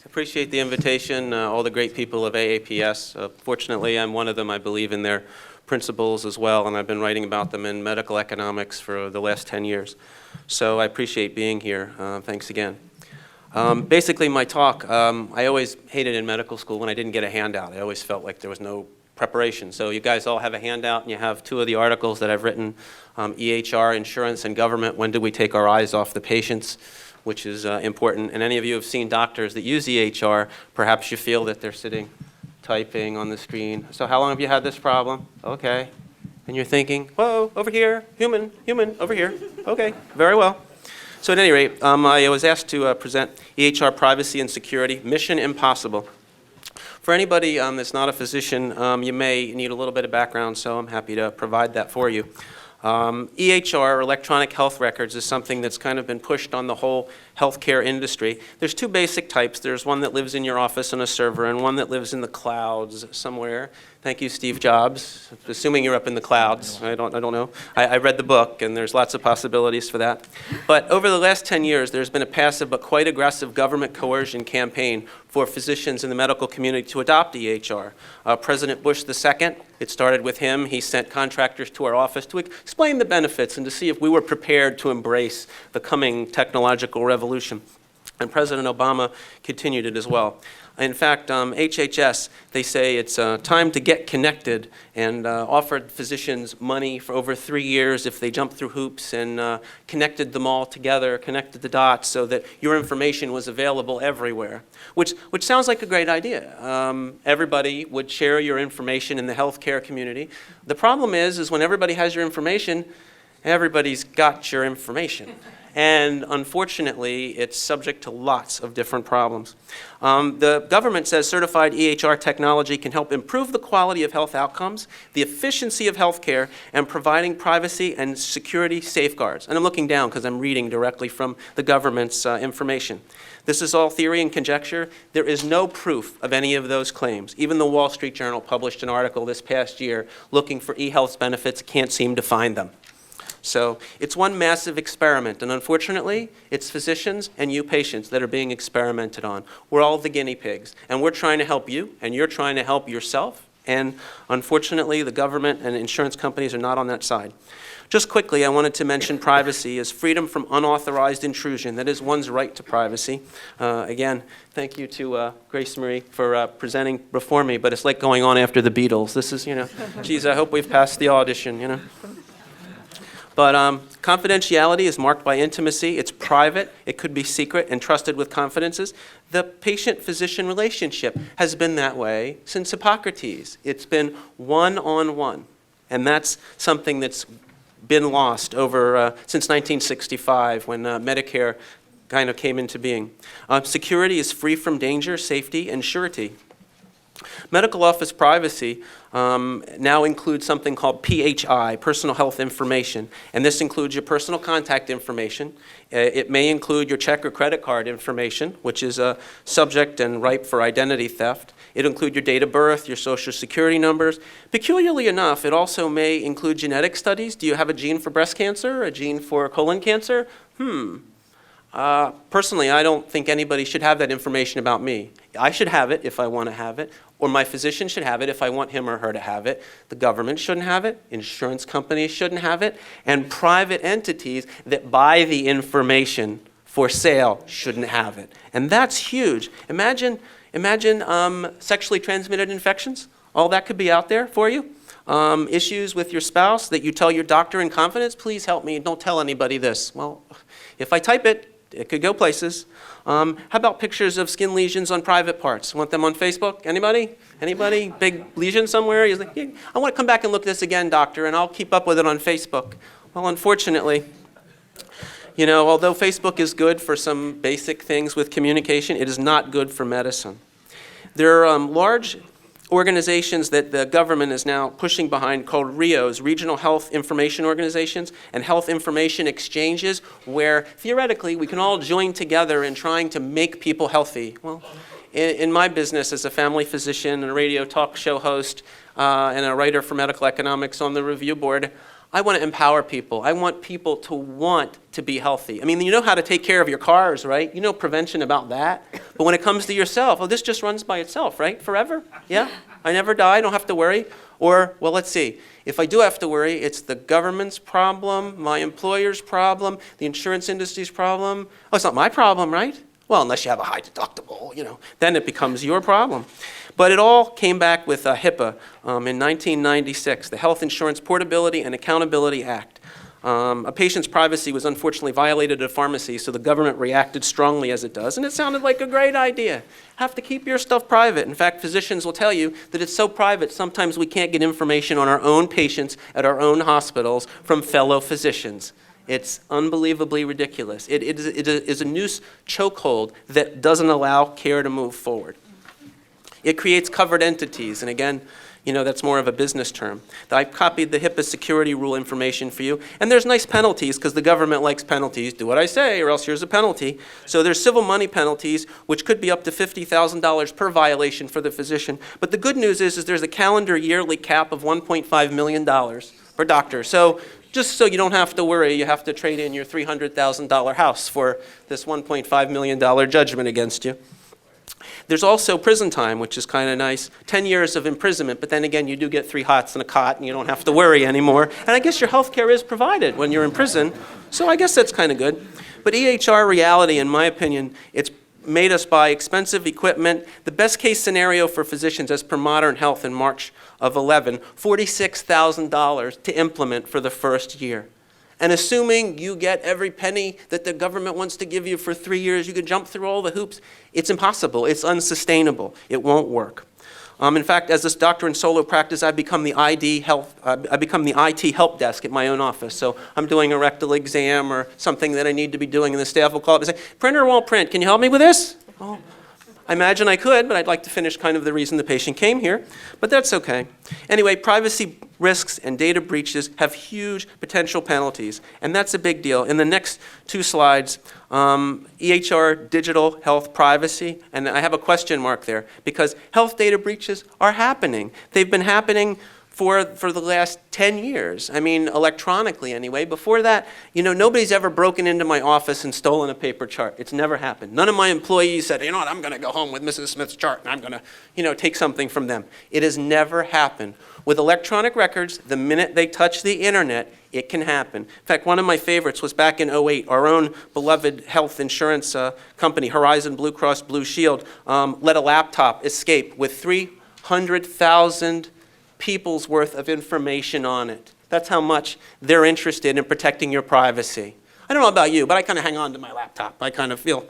Appreciate the invitation, all the great people of AAPS. Fortunately, I'm one of them. I believe in their principles as well, and I've been writing about them in medical economics for the last 10 years. So I appreciate being here. Thanks again. Basically, my talk, I always hated in medical school when I didn't get a handout. I always felt like there was no preparation. So you guys all have a handout, and you have two of the articles that I've written, EHR, Insurance and Government, When Do We Take Our Eyes Off the Patients, which is important. And any of you have seen doctors that use EHR, perhaps you feel that they're sitting typing on the screen. So how long have you had this problem? Okay. And you're thinking, whoa, over here, human, over here. Okay, very well. So at any rate, I was asked to present EHR Privacy and Security, Mission Impossible. For anybody that's not a physician, you may need a little bit of background, so I'm happy to provide that for you. EHR, or electronic health records, is something that's kind of been pushed on the whole healthcare industry. There's two basic types. There's one that lives in your office on a server and one that lives in the clouds somewhere. Thank you, Steve Jobs. Assuming you're up in the clouds. I don't know. I read the book, and there's lots of possibilities for that. But over the last 10 years, there's been a passive but quite aggressive government coercion campaign for physicians in the medical community to adopt EHR. President Bush II, it started with him. He sent contractors to our office to explain the benefits and to see if we were prepared to embrace the coming technological revolution. And President Obama continued it as well. In fact, HHS, they say it's time to get connected, and offered physicians money for over 3 years if they jumped through hoops and connected them all together, connected the dots so that your information was available everywhere, which sounds like a great idea. Everybody would share your information in the healthcare community. The problem is when everybody has your information, everybody's got your information. And unfortunately, it's subject to lots of different problems. The government says certified EHR technology can help improve the quality of health outcomes, the efficiency of healthcare, and providing privacy and security safeguards. And I'm looking down because I'm reading directly from the government's information. This is all theory and conjecture. There is no proof of any of those claims. Even the Wall Street Journal published an article this past year looking for eHealth's benefits, can't seem to find them. So it's one massive experiment, and unfortunately, it's physicians and you patients that are being experimented on. We're all the guinea pigs, and we're trying to help you, and you're trying to help yourself, and unfortunately, the government and insurance companies are not on that side. Just quickly, I wanted to mention privacy as freedom from unauthorized intrusion. That is one's right to privacy. Again, thank you to Grace Marie for presenting before me, but it's like going on after the Beatles. This is, geez, I hope we've passed the audition, But confidentiality is marked by intimacy. It's private. It could be secret and trusted with confidences. The patient-physician relationship has been that way since Hippocrates. It's been one-on-one, and that's something that's been lost over since 1965 when Medicare kind of came into being. Security is free from danger, safety, and surety. Medical office privacy now includes something called PHI, personal health information, and this includes your personal contact information. It may include your check or credit card information, which is a subject and ripe for identity theft. It'll include your date of birth, your social security numbers. Peculiarly enough, it also may include genetic studies. Do you have a gene for breast cancer, a gene for colon cancer? Personally, I don't think anybody should have that information about me. I should have it if I want to have it, or my physician should have it if I want him or her to have it. The government shouldn't have it, insurance companies shouldn't have it, and private entities that buy the information for sale shouldn't have it. And that's huge. Imagine sexually transmitted infections. All that could be out there for you. Issues with your spouse that you tell your doctor in confidence, please help me, don't tell anybody this. Well, if I type it, it could go places. How about pictures of skin lesions on private parts? Want them on Facebook? Anybody? Anybody? Big lesion somewhere? You're like, yeah, I want to come back and look at this again, doctor, and I'll keep up with it on Facebook. Well, unfortunately, although Facebook is good for some basic things with communication, it is not good for medicine. There are large organizations that the government is now pushing behind called RIOs, Regional Health Information Organizations, and Health Information Exchanges, where theoretically we can all join together in trying to make people healthy. Well, in my business as a family physician and a radio talk show host and a writer for medical economics on the review board, I want to empower people. I want people to want to be healthy. I mean, you know how to take care of your cars, right? You know prevention about that. But when it comes to yourself, oh, this just runs by itself, right? Forever? Yeah? I never die, I don't have to worry. Or, well, let's see. If I do have to worry, it's the government's problem, my employer's problem, the insurance industry's problem. Oh, it's not my problem, right? Well, unless you have a high deductible, then it becomes your problem. But it all came back with HIPAA in 1996, the Health Insurance Portability and Accountability Act. A patient's privacy was unfortunately violated at a pharmacy, so the government reacted strongly as it does, and it sounded like a great idea. Have to keep your stuff private. In fact, physicians will tell you that it's so private, sometimes we can't get information on our own patients at our own hospitals from fellow physicians. It's unbelievably ridiculous. It is a noose chokehold that doesn't allow care to move forward. It creates covered entities, and again, that's more of a business term. I copied the HIPAA security rule information for you, and there's nice penalties because the government likes penalties. Do what I say or else here's a penalty. So there's civil money penalties, which could be up to $50,000 per violation for the physician. But the good news is there's a calendar yearly cap of $1.5 million per doctor. So just so you don't have to worry, you have to trade in your $300,000 house for this $1.5 million judgment against you. There's also prison time, which is kind of nice. 10 years of imprisonment, but then again, you do get 3 hots and a cot, and you don't have to worry anymore. And I guess your health care is provided when you're in prison, so I guess that's kind of good. But EHR reality, in my opinion, it's made us buy expensive equipment. The best case scenario for physicians, as per Modern Health in March of 11, $46,000 to implement for the first year. And assuming you get every penny that the government wants to give you for 3 years, you can jump through all the hoops, it's impossible. It's unsustainable. It won't work. In fact, as this doctor in solo practice, I've become the IT help desk at my own office. So I'm doing a rectal exam or something that I need to be doing, and the staff will call up and say, "Printer won't print. Can you help me with this?" Oh, I imagine I could, but I'd like to finish kind of the reason the patient came here. But that's okay. Anyway, privacy risks and data breaches have huge potential penalties, and that's a big deal. In the next 2 slides, EHR, digital health privacy, and I have a question mark there, because health data breaches are happening. They've been happening for the last 10 years. I mean, electronically anyway. Before that, nobody's ever broken into my office and stolen a paper chart. It's never happened. None of my employees said, what, I'm gonna go home with Mrs. Smith's chart and I'm gonna, take something from them. It has never happened. With electronic records, the minute they touch the internet, it can happen. In fact, one of my favorites was back in 2008, our own beloved health insurance company, Horizon Blue Cross Blue Shield, let a laptop escape with 300,000 people's worth of information on it. That's how much they're interested in protecting your privacy. I don't know about you, but I kind of hang on to my laptop. I kind of feel,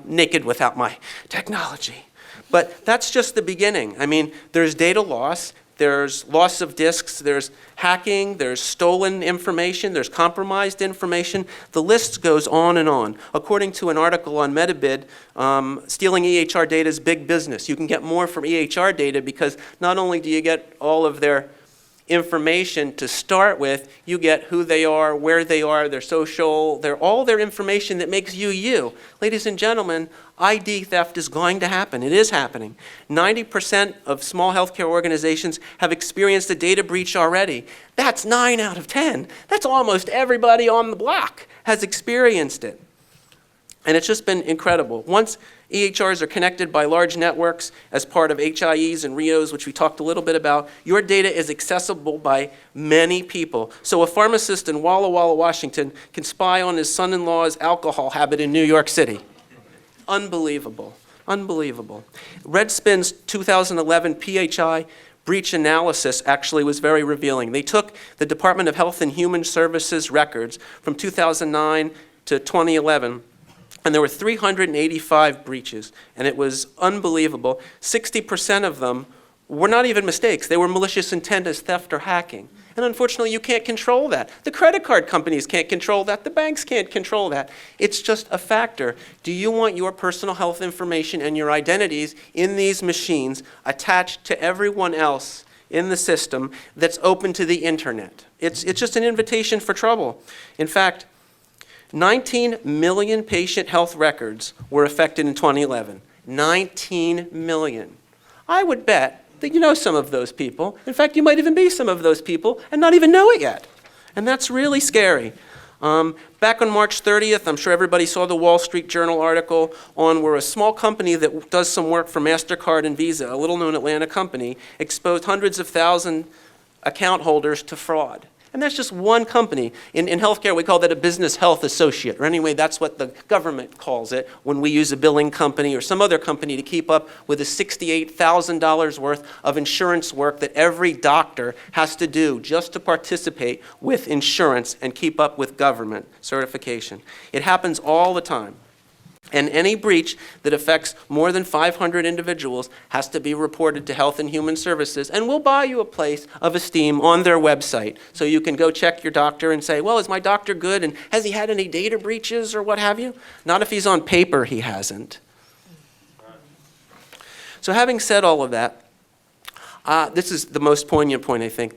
naked without my technology. But that's just the beginning. I mean, there's data loss, there's loss of disks, there's hacking, there's stolen information, there's compromised information. The list goes on and on. According to an article on Metabid, stealing EHR data is big business. You can get more from EHR data because not only do you get all of their information to start with, you get who they are, where they are, their social, all their information that makes you you. Ladies and gentlemen, ID theft is going to happen. It is happening. 90% of small healthcare organizations have experienced a data breach already. That's 9 out of 10. That's almost everybody on the block has experienced it. And it's just been incredible. Once EHRs are connected by large networks as part of HIEs and RIOs, which we talked a little bit about, your data is accessible by many people. So a pharmacist in Walla Walla, Washington can spy on his son-in-law's alcohol habit in New York City. Unbelievable, unbelievable. Redspin's 2011 PHI breach analysis actually was very revealing. They took the Department of Health and Human Services records from 2009 to 2011, and there were 385 breaches, and it was unbelievable. 60% of them were not even mistakes. They were malicious intent as theft or hacking. And unfortunately, you can't control that. The credit card companies can't control that. The banks can't control that. It's just a factor. Do you want your personal health information and your identities in these machines attached to everyone else in the system that's open to the internet? It's just an invitation for trouble. In fact, 19 million patient health records were affected in 2011. 19 million. I would bet that you know some of those people. In fact, you might even be some of those people and not even know it yet. And that's really scary. Back on March 30th, I'm sure everybody saw the Wall Street Journal article on where a small company that does some work for MasterCard and Visa, a little-known Atlanta company, exposed hundreds of thousand account holders to fraud. And that's just one company. In healthcare, we call that a business health associate, or anyway, that's what the government calls it when we use a billing company or some other company to keep up with the $68,000 worth of insurance work that every doctor has to do just to participate with insurance and keep up with government certification. It happens all the time. And any breach that affects more than 500 individuals has to be reported to Health and Human Services, and we'll buy you a place of esteem on their website so you can go check your doctor and say, well, is my doctor good, and has he had any data breaches or what have you? Not if he's on paper, he hasn't. So having said all of that, this is the most poignant point, I think.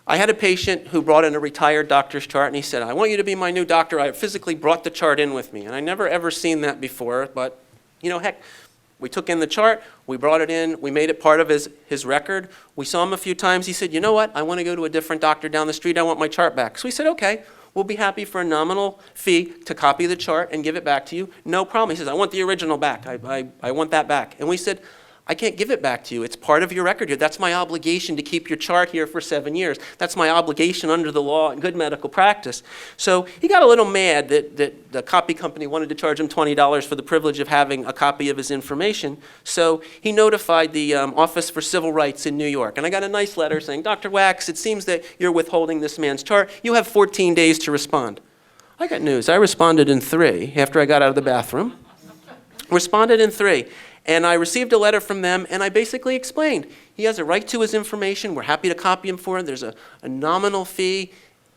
I had a patient who brought in a retired doctor's chart, and he said, I want you to be my new doctor. I physically brought the chart in with me. And I never ever seen that before, but heck, we took in the chart, we brought it in, we made it part of his record. We saw him a few times. He said, you know what, I want to go to a different doctor down the street. I want my chart back. So we said, okay, we'll be happy for a nominal fee to copy the chart and give it back to you. No problem. He says, I want the original back. I want that back. And we said, I can't give it back to you. It's part of your record here. That's my obligation to keep your chart here for 7 years. That's my obligation under the law and good medical practice. So he got a little mad that the copy company wanted to charge him $20 for the privilege of having a copy of his information. So he notified the Office for Civil Rights in New York. And I got a nice letter saying, Dr. Wax, it seems that you're withholding this man's chart. You have 14 days to respond. I got news. I responded in 3 after I got out of the bathroom. Responded in 3. And I received a letter from them, and I basically explained, he has a right to his information. We're happy to copy him for it. There's a nominal fee.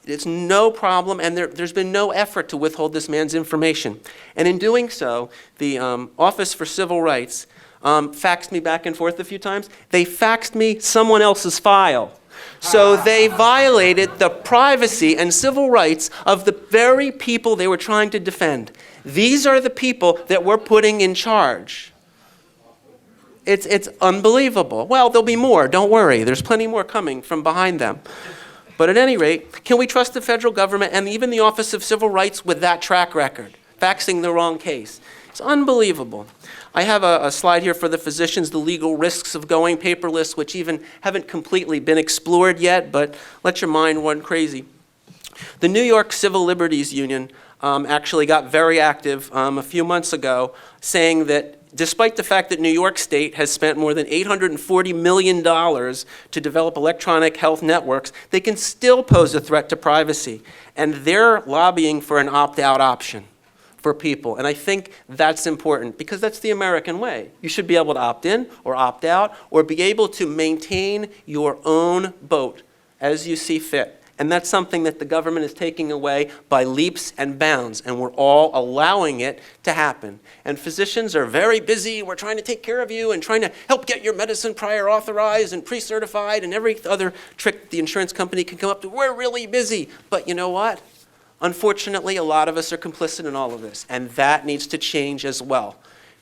It's no problem, and there's been no effort to withhold this man's information. And in doing so, the Office for Civil Rights faxed me back and forth a few times. They faxed me someone else's file. So they violated the privacy and civil rights of the very people they were trying to defend. These are the people that we're putting in charge. It's unbelievable. Well, there'll be more. Don't worry. There's plenty more coming from behind them. But at any rate, can we trust the federal government and even the Office of Civil Rights with that track record, faxing the wrong case? It's unbelievable. I have a slide here for the physicians, the legal risks of going paperless, which even haven't completely been explored yet, but let your mind run crazy. The New York Civil Liberties Union actually got very active a few months ago, saying that despite the fact that New York State has spent more than $840 million to develop electronic health networks, they can still pose a threat to privacy. And they're lobbying for an opt-out option for people. And I think that's important because that's the American way. You should be able to opt in or opt out or be able to maintain your own boat as you see fit. And that's something that the government is taking away by leaps and bounds, and we're all allowing it to happen. And physicians are very busy. We're trying to take care of you and trying to help get your medicine prior authorized and pre-certified and every other trick the insurance company can come up to. We're really busy. But you know what? Unfortunately, a lot of us are complicit in all of this, and that needs to change as well.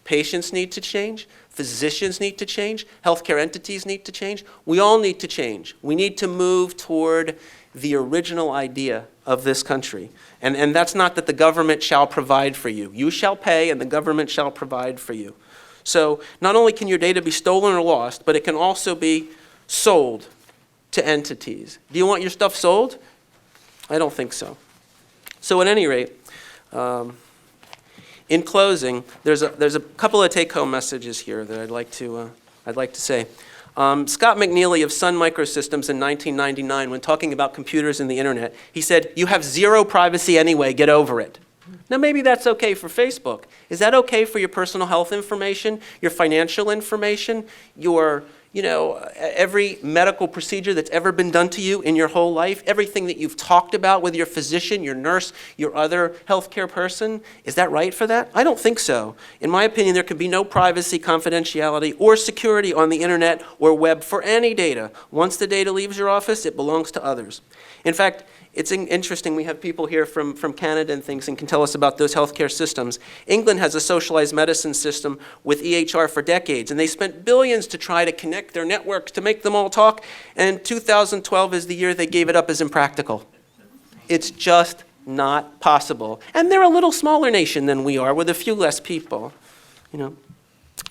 Patients need to change. Physicians need to change. Healthcare entities need to change. We all need to change. We need to move toward the original idea of this country. And that's not that the government shall provide for you. You shall pay and the government shall provide for you. So not only can your data be stolen or lost, but it can also be sold to entities. Do you want your stuff sold? I don't think so. So at any rate, in closing, there's a couple of take-home messages here that I'd like to say. Scott McNeely of Sun Microsystems in 1999, when talking about computers and the internet, he said, "You have zero privacy anyway, get over it." Now maybe that's okay for Facebook. Is that okay for your personal health information, your financial information, your, every medical procedure that's ever been done to you in your whole life, everything that you've talked about with your physician, your nurse, your other healthcare person? Is that right for that? I don't think so. In my opinion, there can be no privacy, confidentiality, or security on the internet or web for any data. Once the data leaves your office, it belongs to others. In fact, it's interesting, we have people here from Canada and things and can tell us about those healthcare systems. England has a socialized medicine system with EHR for decades, and they spent billions to try to connect their networks to make them all talk, and 2012 is the year they gave it up as impractical. It's just not possible. And they're a little smaller nation than we are, with a few less people. You know.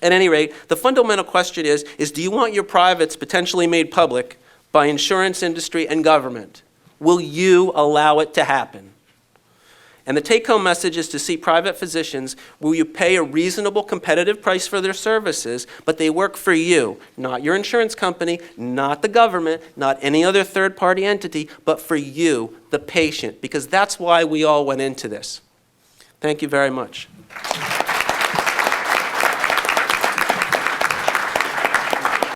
At any rate, the fundamental question is do you want your privates potentially made public by insurance industry and government? Will you allow it to happen? And the take-home message is to see private physicians where you pay a reasonable competitive price for their services, but they work for you, not your insurance company, not the government, not any other third-party entity, but for you, the patient, because that's why we all went into this. Thank you very much.